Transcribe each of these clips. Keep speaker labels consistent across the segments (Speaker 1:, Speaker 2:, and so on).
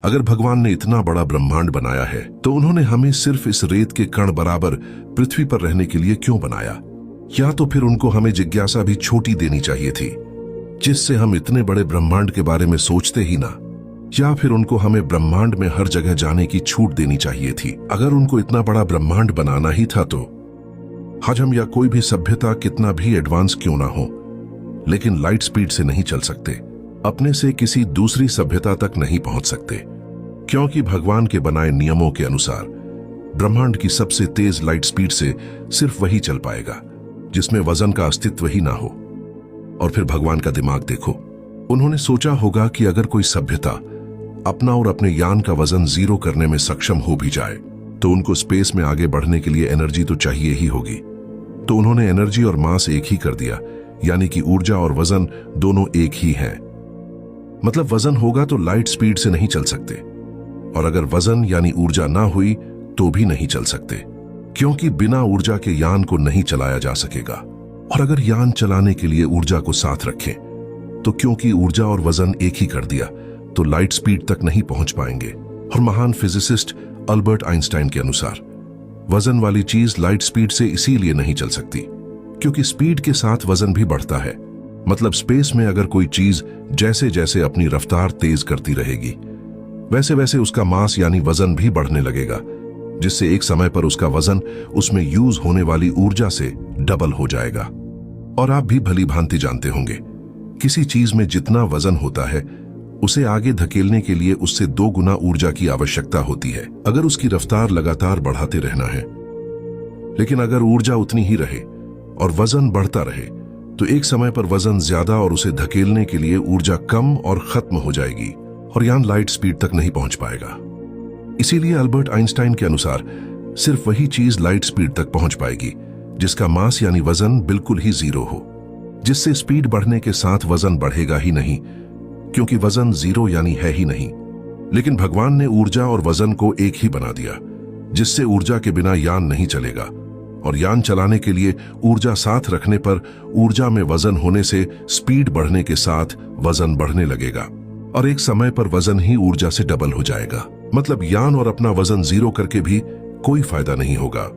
Speaker 1: अगर भगवान ने इतना बड़ा ब्रह्मांड बनाया है तो उन्होंने हमें सिर्फ इस रेत के कण बराबर पृथ्वी पर रहने के लिए क्यों बनाया? या तो फिर उनको हमें जिज्ञासा भी छोटी देनी चाहिए थी, जिससे हम इतने बड़े ब्रह्मांड के बारे में सोचते ही ना। या फिर उनको हमें ब्रह्मांड में हर जगह जाने की छूट देनी चाहिए थी। अगर उनको इतना बड़ा ब्रह्मांड बनाना ही था तो आज हम या कोई भी सभ्यता कितना भी एडवांस क्यों ना हो, लेकिन लाइट स्पीड से नहीं चल सकते, अपने से किसी दूसरी सभ्यता तक नहीं पहुंच सकते, क्योंकि भगवान के बनाए नियमों के अनुसार ब्रह्मांड की सबसे तेज लाइट स्पीड से सिर्फ वही चल पाएगा जिसमें वजन का अस्तित्व ही ना हो। और फिर भगवान का दिमाग देखो, उन्होंने सोचा होगा कि अगर कोई सभ्यता अपना और अपने यान का वजन जीरो करने में सक्षम हो भी जाए तो उनको स्पेस में आगे बढ़ने के लिए एनर्जी तो चाहिए ही होगी। तो उन्होंने एनर्जी और मास एक ही कर दिया, यानी कि ऊर्जा और वजन दोनों एक ही हैं। मतलब वजन होगा तो लाइट स्पीड से नहीं चल सकते, और अगर वजन यानी ऊर्जा ना हुई तो भी नहीं चल सकते, क्योंकि बिना ऊर्जा के यान को नहीं चलाया जा सकेगा। और अगर यान चलाने के लिए ऊर्जा को साथ रखें तो क्योंकि ऊर्जा और वजन एक ही कर दिया तो लाइट स्पीड तक नहीं पहुंच पाएंगे। और महान फिजिसिस्ट अल्बर्ट आइंस्टाइन के अनुसार वजन वाली चीज लाइट स्पीड से इसीलिए नहीं चल सकती क्योंकि स्पीड के साथ वजन भी बढ़ता है। मतलब स्पेस में अगर कोई चीज जैसे जैसे अपनी रफ्तार तेज करती रहेगी वैसे वैसे उसका मास यानी वजन भी बढ़ने लगेगा, जिससे एक समय पर उसका वजन उसमें यूज होने वाली ऊर्जा से डबल हो जाएगा। और आप भी भली भांति जानते होंगे, किसी चीज में जितना वजन होता है उसे आगे धकेलने के लिए उससे 2 गुना ऊर्जा की आवश्यकता होती है, अगर उसकी रफ्तार लगातार बढ़ाते रहना है। लेकिन अगर ऊर्जा उतनी ही रहे और वजन बढ़ता रहे तो एक समय पर वजन ज्यादा और उसे धकेलने के लिए ऊर्जा कम और खत्म हो जाएगी और यान लाइट स्पीड तक नहीं पहुंच पाएगा। इसीलिए अल्बर्ट आइंस्टाइन के अनुसार सिर्फ वही चीज लाइट स्पीड तक पहुंच पाएगी जिसका मास यानी वजन बिल्कुल ही जीरो हो, जिससे स्पीड बढ़ने के साथ वजन बढ़ेगा ही नहीं, क्योंकि वजन जीरो यानी है ही नहीं। लेकिन भगवान ने ऊर्जा और वजन को एक ही बना दिया, जिससे ऊर्जा के बिना यान नहीं चलेगा, और यान चलाने के लिए ऊर्जा साथ रखने पर ऊर्जा में वजन होने से स्पीड बढ़ने के साथ वजन बढ़ने लगेगा और एक समय पर वजन ही ऊर्जा से डबल हो जाएगा। मतलब यान और अपना वजन जीरो करके भी कोई फायदा नहीं होगा।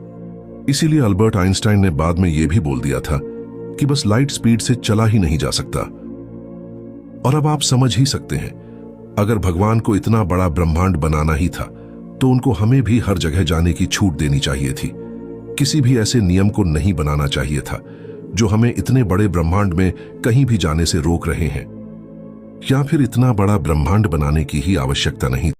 Speaker 1: इसीलिए अल्बर्ट आइंस्टाइन ने बाद में यह भी बोल दिया था कि बस लाइट स्पीड से चला ही नहीं जा सकता। और अब आप समझ ही सकते हैं, अगर भगवान को इतना बड़ा ब्रह्मांड बनाना ही था तो उनको हमें भी हर जगह जाने की छूट देनी चाहिए थी। किसी भी ऐसे नियम को नहीं बनाना चाहिए था जो हमें इतने बड़े ब्रह्मांड में कहीं भी जाने से रोक रहे हैं। या फिर इतना बड़ा ब्रह्मांड बनाने की ही आवश्यकता नहीं।